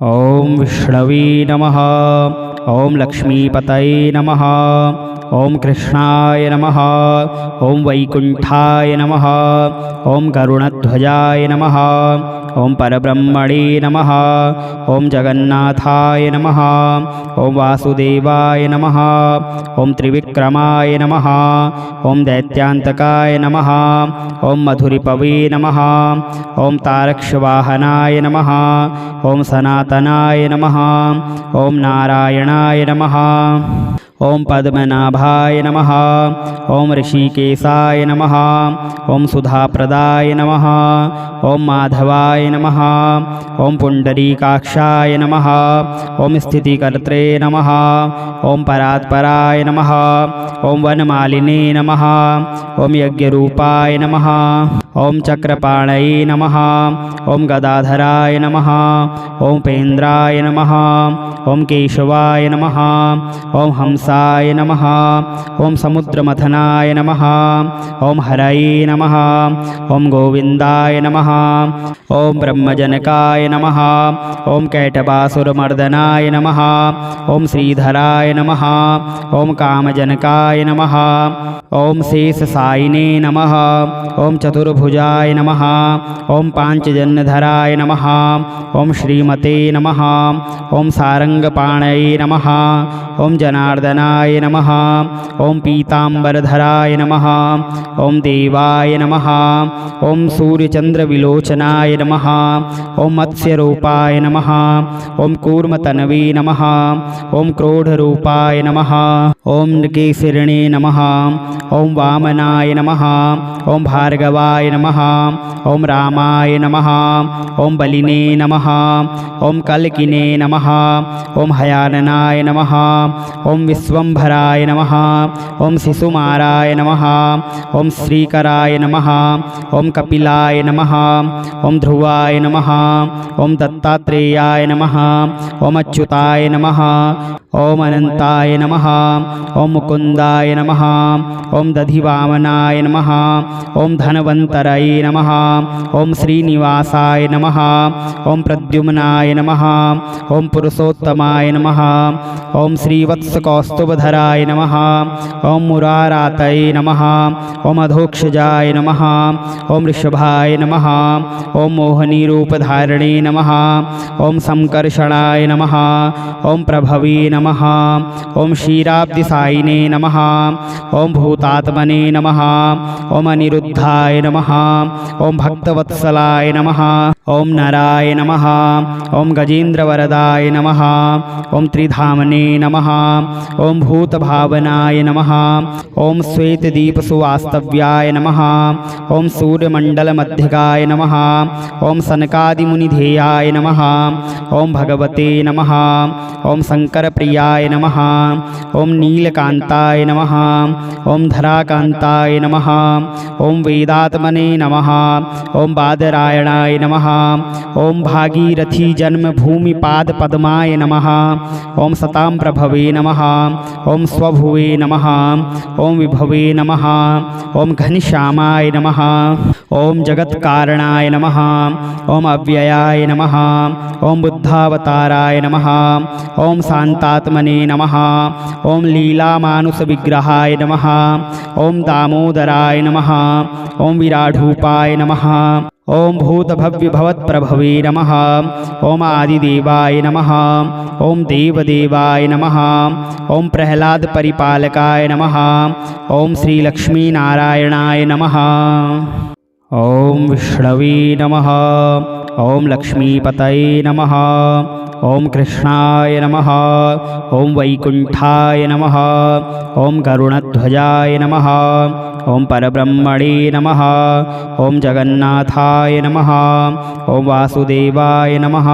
ओम विष्णवे नमः। ओम लक्ष्मीपतये नमः। ओम कृष्णाय नमः। ओम वैकुंठाय नमः। ओम गरुणध्वजाय नमः। ओम परब्रह्मणे नमः। ओम जगन्नाथाय नमः। ओम वासुदेवाय नमः। ओम त्रिविक्रमाय नमः। ओम दैत्यान्तकाय नमः। ओम मधुरिपवे नमः। ओम तारक्षवाहनाय नमः। ओम सनातनाय नमः। ओम नारायणाय नमः। ओम पद्मनाभाय नमः। ओम ऋषिकेशाय नमः। ओम सुधाप्रदाय नमः। ओम माधवाय नमः। ओम पुंडरीकाक्षाय नमः। ओम स्थितिकर्त्रे नमः। ओम परात्पराय नमः। ओम वनमालिने नमः। ओम यज्ञरूपाय नमः। ओम चक्रपाणये नमः। ओम गदाधराय नमः। ओम पेन्द्राय नमः। ओम केशवाय नमः। ओम हंसाय नमः। ओम समुद्रमथनाय नमः। ओम हरये नमः। ओम गोविंदाय नमः। ओम ब्रह्मजनकाय नमः। ओम कैटभासुरमर्दनाय नमः। ओम श्रीधराय नमः। ओम कामजनकाय नमः। ओम शेषशायिने नमः। ओम चतुर्भुजाय नमः। ओम पांचजन्यधराय नमः। ओम श्रीमते नमः। ओम सारंगपाणये नमः। ओम जनार्दनाय नमः। ओम पीतांबरधराय नमः। ओम देवाय नमः। ओम सूर्यचंद्रविलोचनाय नमः। ओम मत्स्यरूपाय नमः। ओम कूर्मतनवे नमः। ओम क्रोधरूपाय नमः। ओम नृकेसरिणे नमः। ओम वामनाय नमः। ओम भार्गवाय नमः। ओम रामाय नमः। ओम बलिने नमः। ओम कल्किने नमः। ओम हयाननाय नमः। ओम विश्वंभराय नमः। ओम शिशुमाराय नमः। ओम श्रीकराय नमः। ओम कपिलाय नमः। ओम ध्रुवाय नमः। ओम दत्तात्रेयाय नमः। ओम अच्युताय नमः। ओम अनंताय नमः। ओम मुकुंदाय नमः। ओम दधिवामनाय नमः। ओम धनवंतरये नमः। ओम श्रीनिवासाय नमः। ओम प्रद्युम्नाय नमः। ओम पुरुषोत्तमाय नमः। ओम श्रीवत्सकौस्तुभधराय नमः। ओम मुरारातये नमः। ओम अधोक्षजाय नमः। ओम ऋषभाय नमः। ओम मोहिनीरूपधारिणे नमः। ओम संकर्षणाय नमः। ओम प्रभवे नमः। ओम क्षीराब्धिसायिने नमः। ओम भूतात्मने नमः। ओम अनिरुद्धाय नमः। ओम भक्तवत्सलाय नमः। ओम नराय नमः। ओम गजेन्द्रवरदाय नमः। ओम त्रिधामने नमः। ओम भूतभावनाय नमः। ओम श्वेतदीपसुवास्तव्याय नमः। ओम सूर्यमण्डलमध्यगाय नमः। ओम सनकादिमुनिधेयाय नमः। ओम भगवते नमः। ओम शंकरप्रियाय नमः। ओम नीलकांताय नमः। ओम धराकांताय नमः। ओम वेदात्मने नमः। ओम बादरायणाय नमः। ओम भागीरथी जन्मभूमि पाद पद्माय नमः। ओम सतां प्रभवे नमः। ओम स्वभुवे नमः। ओम विभवे नमः। ओम घनश्यामाय नमः। ओम जगत्कारणाय नमः। ओम अव्ययाय नमः। ओम बुद्धावताराय नमः। ओम शांतात्मने नमः। ओम लीलामानुषविग्रहाय नमः। ओम दामोदराय नमः। ओम विराढूपाय नमः। ओम भूतभव्यभवत्प्रभवे नमः। ओम आदिदेवाय नमः। ओम देवदेवाय नमः। ओम प्रह्लाद परिपालकाय नमः। ओम श्रीलक्ष्मीनारायणाय नमः। ओम विष्णवे नमः। ओम लक्ष्मीपतये नमः। ओम कृष्णाय नमः। ओम वैकुंठाय नमः। ओम गरुणध्वजाय नमः। ओम परब्रह्मणे नमः। ओम जगन्नाथाय नमः। ओम वासुदेवाय नमः।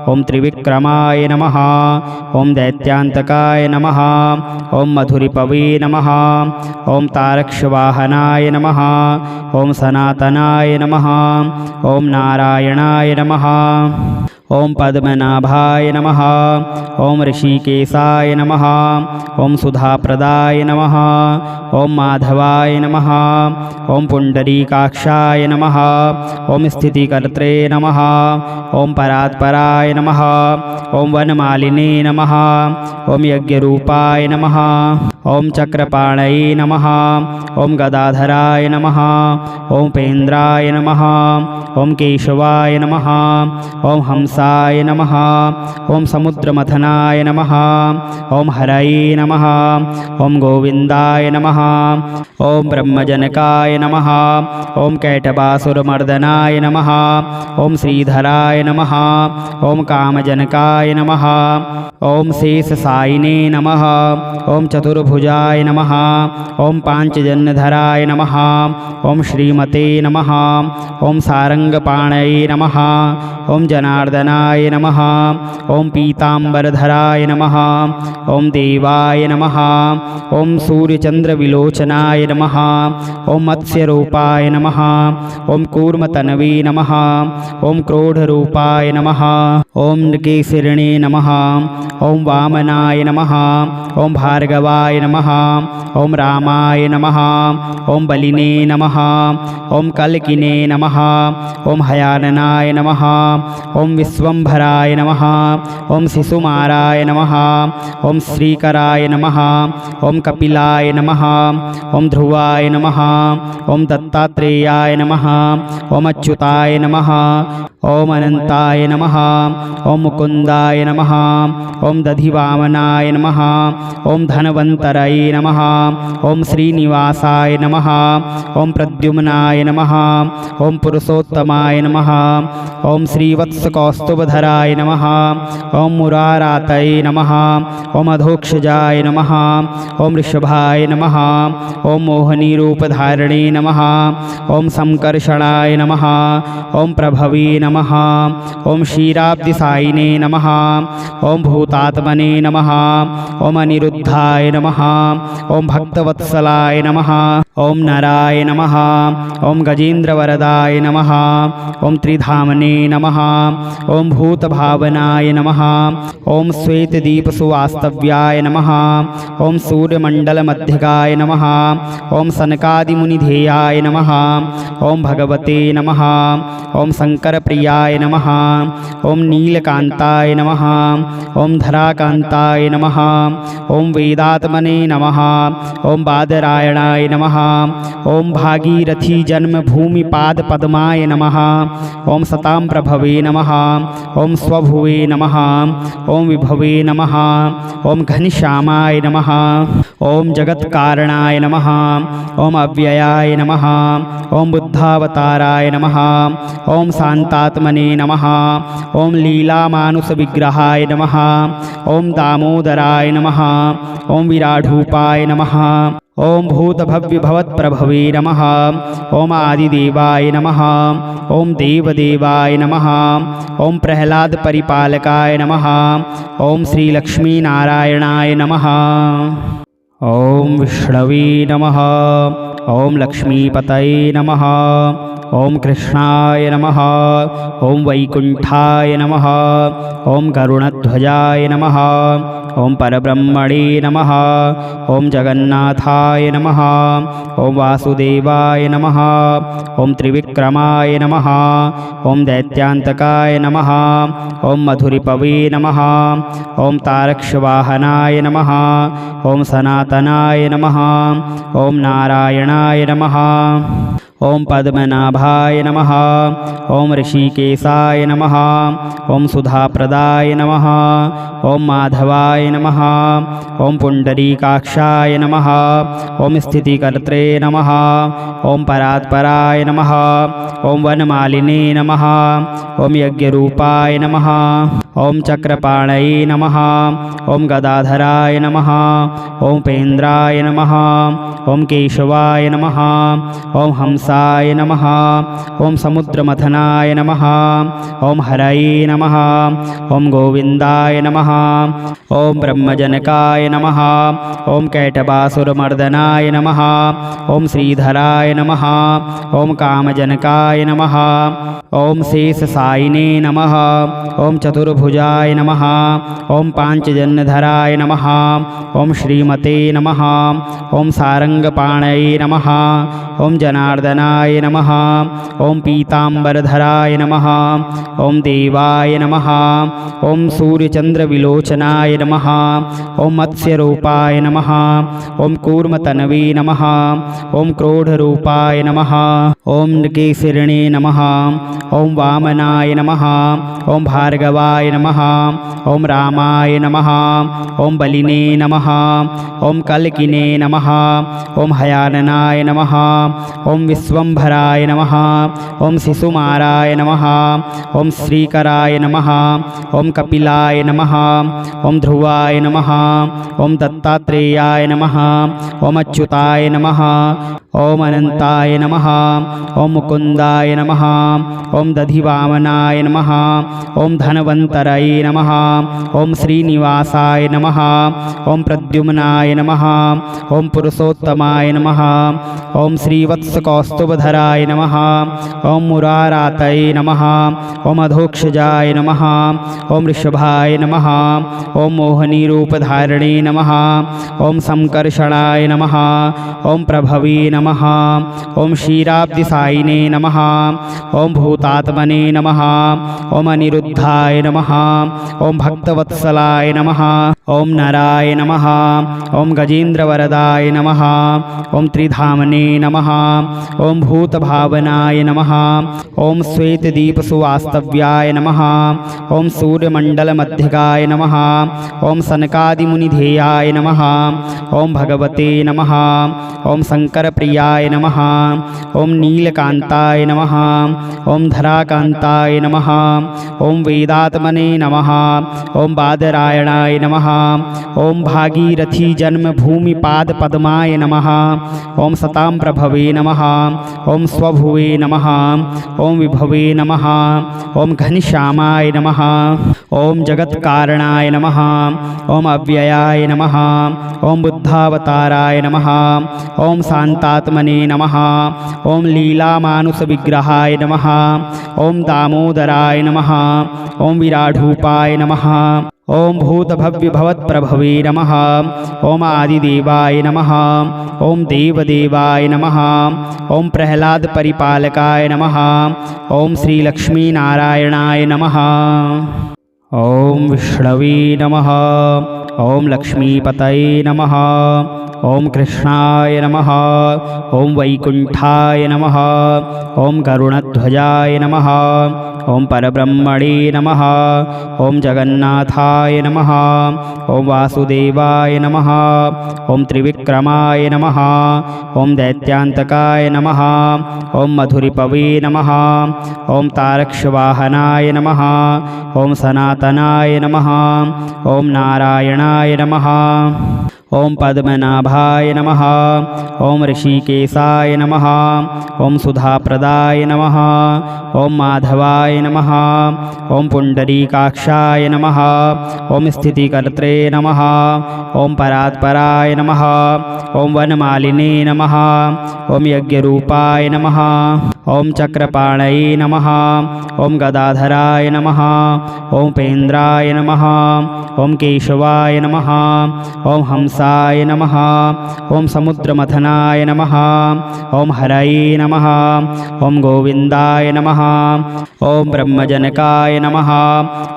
ओम त्रिविक्रमाय नमः। ओम दैत्यान्तकाय नमः। ओम मधुरिपवे नमः। ओम तारक्षवाहनाय नमः। ओम सनातनाय नमः। ओम नारायणाय नमः। ॐ पद्मनाभाय नमः। ॐ ऋषिकेशाय नमः। ॐ सुधाप्रदाय नमः। ॐ माधवाय नमः। ॐ पुण्डरीकाक्षाय नमः। ॐ स्थितिकर्त्रे नमः। ॐ परात्पराय नमः। ॐ वनमालिने नमः। ॐ यज्ञरूपाय नमः। ॐ चक्रपाणये नमः। ॐ गदाधराय नमः। ॐ पेन्द्राय नमः। ॐ केशवाय नमः। ॐ हंसाय नमः। ॐ समुद्रमथनाय नमः। ॐ हरये नमः। ॐ गोविन्दाय नमः। ॐ ब्रह्मजनकाय नमः। ॐ कैटभासुरमर्दनाय नमः। ॐ श्रीधराय नमः। ॐ कामजनकाय नमः। ॐ शेषशायिने नमः। ॐ चतुर्भुजाय नमः। ॐ पाञ्चजन्यधराय नमः। ॐ श्रीमते नमः। ॐ सारङ्गपाणये नमः। ॐ जनार्दनाय नमः। ॐ पीताम्बरधराय नमः। ॐ देवाय नमः। ॐ सूर्यचन्द्रविलोचनाय नमः। ॐ मत्स्यरूपाय नमः। ॐ कूर्मतनवे नमः। ॐ क्रोधरूपाय नमः। ॐ नृकेसरिणे नमः। ॐ वामनाय नमः। ॐ भार्गवाय नमः। ॐ रामाय नमः। ॐ बलिने नमः। ॐ कल्किने नमः। ॐ हयाननाय नमः। ॐ विश्वम्भराय नमः। ॐ शिशुमाराय नमः। ॐ श्रीकराय नमः। ॐ कपिलाय नमः। ॐ ध्रुवाय नमः। ॐ दत्तात्रेयाय नमः। ॐ अच्युताय नमः। ॐ अनन्ताय नमः। ॐ मुकुन्दाय नमः। ॐ दधिवामनाय नमः। ॐ धनवन्तरये नमः। ॐ श्रीनिवासाय नमः। ॐ प्रद्युम्नाय नमः। ॐ पुरुषोत्तमाय नमः। ॐ श्रीवत्सकौस्तुभधराय नमः। ॐ मुरारातये नमः। ॐ अधोक्षजाय नमः। ॐ ऋषभाय नमः। ॐ मोहिनीरूपधारिणे नमः। ॐ संकर्षणाय नमः। ॐ प्रभवे नमः। ॐ क्षीराब्धिसायिने नमः। ॐ भूतात्मने नमः। ॐ अनिरुद्धाय नमः। ॐ भक्तवत्सलाय नमः। ॐ नराय नमः। ॐ गजेन्द्रवरदाय नमः। ॐ त्रिधामने नमः। ॐ भूतभावनाय नमः। ॐ श्वेतदीपसुवास्तव्याय नमः। ॐ सूर्यमण्डलमध्यगाय नमः। ॐ सनकादिमुनिधेयाय नमः। ॐ भगवते नमः। ॐ शङ्करप्रियाय नमः। ॐ नीलकान्ताय नमः। ॐ धराकान्ताय नमः। ॐ वेदात्मने नमः। ॐ बादरायणाय नमः। ॐ भागीरथी जन्मभूमिपादपद्माय नमः। ॐ सतां प्रभवे नमः। ॐ स्वभुवे नमः। ॐ विभवे नमः। ॐ घनश्यामाय नमः। ॐ जगत्कारणाय नमः। ॐ अव्ययाय नमः। ॐ बुद्धावताराय नमः। ॐ शान्तात्मने नमः। ॐ लीलामानुषविग्रहाय नमः। ॐ दामोदराय नमः। ॐ विराढूपाय नमः। ॐ भूतभव्यभवत्प्रभवे नमः। ॐ आदिदेवाय नमः। ॐ देवदेवाय नमः। ॐ प्रह्लादपरिपालकाय नमः। ॐ श्रीलक्ष्मीनारायणाय नमः। ॐ विष्णवे नमः। ॐ लक्ष्मीपतये नमः। ॐ कृष्णाय नमः। ॐ वैकुण्ठाय नमः। ॐ गरुडध्वजाय नमः। ॐ परब्रह्मणे नमः। ॐ जगन्नाथाय नमः। ॐ वासुदेवाय नमः। ॐ त्रिविक्रमाय नमः। ॐ दैत्यान्तकाय नमः। ॐ मधुरिपवे नमः। ॐ तारक्षवाहनाय नमः। ॐ सनातनाय नमः। ॐ नारायणाय नमः। ॐ पद्मनाभाय नमः। ॐ ऋषिकेशाय नमः। ॐ सुधाप्रदाय नमः। ॐ माधवाय नमः। ॐ पुण्डरीकाक्षाय नमः। ॐ स्थितिकर्त्रे नमः। ॐ परात्पराय नमः। ॐ वनमालिने नमः। ॐ यज्ञरूपाय नमः। ॐ चक्रपाणये नमः। ॐ गदाधराय नमः। ॐ पेन्द्राय नमः। ॐ केशवाय नमः। ॐ हंसाय हंसाय नमः। ओम समुद्रमथनाय नमः। ओम हरये नमः। ओम गोविंदाय नमः। ओम ब्रह्मजनकाय नमः। ओम कैटभासुरमर्दनाय नमः। ओम श्रीधराय नमः। ओम कामजनकाय नमः। ओम शेषसायिने नमः। ओम चतुर्भुजाय नमः। ओम पांचजन्यधराय नमः। ओम श्रीमते नमः। ओम सारंगपाणये नमः। ओम जनार्दनाय नमः। ओम पीतांबरधराय नमः। ओम देवाय नमः। ओम सूर्यचंद्रविलोचनाय नमः। ओम मत्स्यरूपाय नमः। ओम कूर्मतनवे नमः। ओम क्रोधरूपाय नमः। ओम नृकेसरिणे नमः। ओम वामनाय नमः। ओम भार्गवाय नमः। ओम रामाय नमः। ओम बलिने नमः। ओम कल्किने नमः। ओम हयाननाय नमः। ओम विश्वंभराय नमः। ओम शिशुमाराय नमः। ओम श्रीकराय नमः। ओम कपिलाय नमः। ओम ध्रुवाय नमः। ओम दत्तात्रेयाय नमः। ओम अच्युताय नमः। ओम अनंताय नमः। ओम मुकुंदाय नमः। ओम दधिवामनाय नमः। ओम धनवंतरये नमः। ओम श्रीनिवासाय नमः। ओम प्रद्युम्नाय नमः। ओम पुरुषोत्तमाय नमः। ओम श्रीवत्सकौस्तुभधराय नमः। ओम मुरारातये नमः। ओम अधोक्षजाय नमः। ओम ऋषभाय नमः। ओम मोहिनीरूपधारिणे नमः। ओम संकर्षणाय नमः। ओम प्रभवे नमः। ओम क्षीराब्धिसायिने नमः। ओम भूतात्मने नमः। ओम अनिरुद्धाय नमः। ओम भक्तवत्सलाय नमः। ओम नराय नमः। ओम गजेन्द्रवरदाय नमः। ओम त्रिधामने नमः। ओम भूतभावनाय नमः। ओम श्वेतदीपसुवास्तव्याय नमः। ओम सूर्यमण्डलमध्यगाय नमः। ओम सनकादिमुनिधेयाय नमः। ओम भगवते नमः। ओम शंकरप्रियाय नमः। ओम नीलकांताय नमः। ओम धराकांताय नमः। ओम वेदात्मने नमः। ओम बादरायणाय नमः। ओम भागीरथी जन्मभूमिपाद पद्माय नमः। ओम सतां प्रभवे नमः। ओम स्वभुवे नमः। ओम विभवे नमः। ओम घनश्यामाय नमः। ओम जगत्कारणाय नमः। ओम अव्ययाय नमः। ओम बुद्धावताराय नमः। ओम शांतात्मने नमः। ओम लीलामानुषविग्रहाय नमः। ओम दामोदराय नमः। ओम विराढूपाय नमः। ओम भूतभव्यभवत्प्रभवे नमः। ओम आदिदेवाय नमः। ओम देवदेवाय नमः। ओम प्रह्लाद परिपालकाय नमः। ओम श्रीलक्ष्मीनारायणाय नमः। ओम विष्णवे नमः। ओम लक्ष्मीपतये नमः। ओम कृष्णाय नमः। ओम वैकुंठाय नमः। ओम गरुणध्वजाय नमः। ओम परब्रह्मणे नमः। ओम जगन्नाथाय नमः। ओम वासुदेवाय नमः। ओम त्रिविक्रमाय नमः। ओम दैत्यान्तकाय नमः। ओम मधुरिपवे नमः। ओम तारक्षवाहनाय नमः। ओम सनातनाय नमः। ओम नारायणाय नमः। ओम पद्मनाभाय नमः। ओम ऋषिकेशाय नमः। ओम सुधाप्रदाय नमः। ओम माधवाय नमः। ओम पुंडरीकाक्षाय नमः। ओम स्थितिकर्त्रे नमः। ओम परात्पराय नमः। ओम वनमालिने नमः। ओम यज्ञरूपाय नमः। ओम चक्रपाणये नमः। ओम गदाधराय नमः। ओम पेन्द्राय नमः। ओम केशवाय नमः। ओम हंसाय नमः। ओम समुद्रमथनाय नमः। ओम हरये नमः। ओम गोविंदाय नमः। ओम ब्रह्मजनकाय नमः।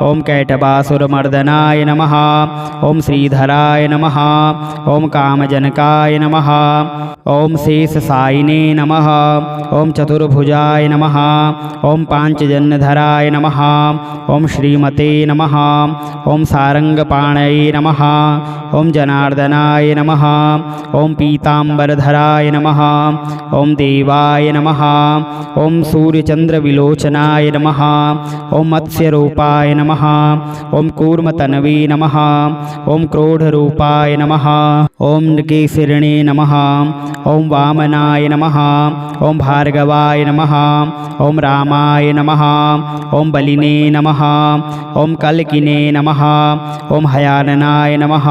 ओम कैटभासुरमर्दनाय नमः। ओम श्रीधराय नमः। ओम कामजनकाय नमः। ओम शेषसायिने नमः। ओम चतुर्भुजाय चतुर्भुजाय नमः। ॐ पाञ्चजन्यधराय नमः। ॐ श्रीमते नमः। ॐ सारङ्गपाणये नमः। ॐ जनार्दनाय नमः। ॐ पीताम्बरधराय नमः। ॐ देवाय नमः। ॐ सूर्यचन्द्रविलोचनाय नमः। ॐ मत्स्यरूपाय नमः। ॐ कूर्मतनवे नमः। ॐ क्रोधरूपाय नमः। ॐ नृकेसरिणे नमः। ॐ वामनाय नमः। ॐ भार्गवाय नमः। ॐ रामाय नमः। ॐ बलिने नमः। ॐ कल्किने नमः। ॐ हयाननाय नमः।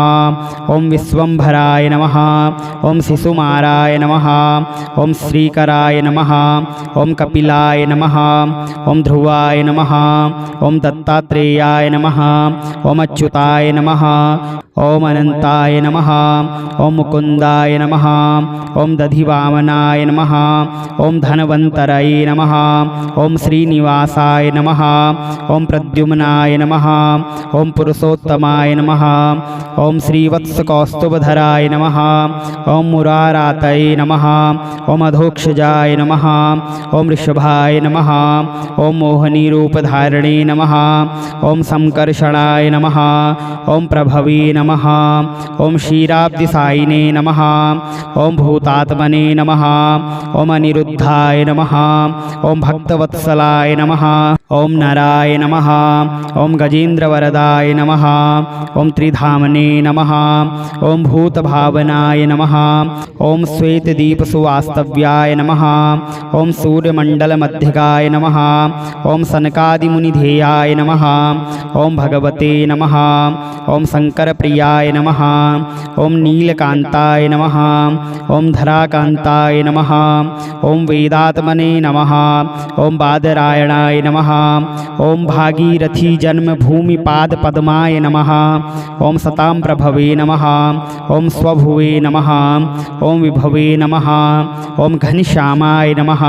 ॐ विश्वम्भराय नमः। ॐ शिशुमाराय नमः। ॐ श्रीकराय नमः। ॐ कपिलाय नमः। ॐ ध्रुवाय नमः। ॐ दत्तात्रेयाय नमः। ॐ अच्युताय नमः। ॐ अनन्ताय नमः। ॐ मुकुन्दाय नमः। ॐ दधिवामनाय नमः। ॐ धनवन्तरये नमः। ॐ श्रीनिवासाय नमः। ॐ प्रद्युम्नाय नमः। ॐ पुरुषोत्तमाय नमः। ॐ श्रीवत्सकौस्तुभधराय नमः। ॐ मुरारातये नमः। ॐ अधोक्षजाय नमः। ॐ ऋषभाय नमः। ॐ मोहिनीरूपधारिणे नमः। ॐ संकर्षणाय नमः। ॐ प्रभवे नमः। ॐ क्षीराब्धिसायिने नमः। ॐ भूतात्मने नमः। ॐ अनिरुद्धाय नमः। ॐ भक्तवत्सलाय नमः। ॐ नराय नमः। ॐ गजेन्द्रवरदाय नमः। ॐ त्रिधामने नमः। ॐ भूतभावनाय नमः। ॐ श्वेतदीपसुवास्तव्याय नमः। ॐ सूर्यमण्डलमध्यगाय नमः। ॐ सनकादिमुनिधेयाय नमः। ॐ भगवते नमः। ॐ शङ्करप्रियाय नमः। ॐ नीलकान्ताय नमः। ॐ धराकान्ताय नमः। ॐ वेदात्मने नमः। ॐ बादरायणाय नमः। ॐ भागीरथी जन्मभूमिपादपद्माय नमः। ॐ सतां प्रभवे नमः। ॐ स्वभुवे नमः। ॐ विभवे नमः। ॐ घनश्यामाय नमः।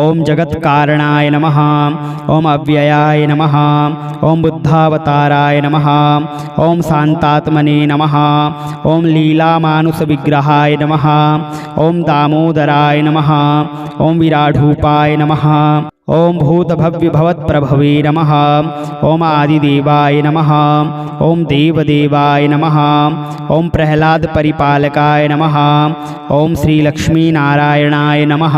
ॐ जगत्कारणाय नमः। ॐ अव्ययाय नमः। ॐ बुद्धावताराय नमः। ॐ शान्तात्मने नमः। ॐ लीलामानुषविग्रहाय नमः। ॐ दामोदराय नमः। ॐ विराढूपाय नमः। ॐ भूतभव्यभवत्प्रभवे नमः। ॐ आदिदेवाय नमः। ॐ देवदेवाय नमः। ॐ प्रह्लादपरिपालकाय नमः। ॐ श्रीलक्ष्मीनारायणाय नमः।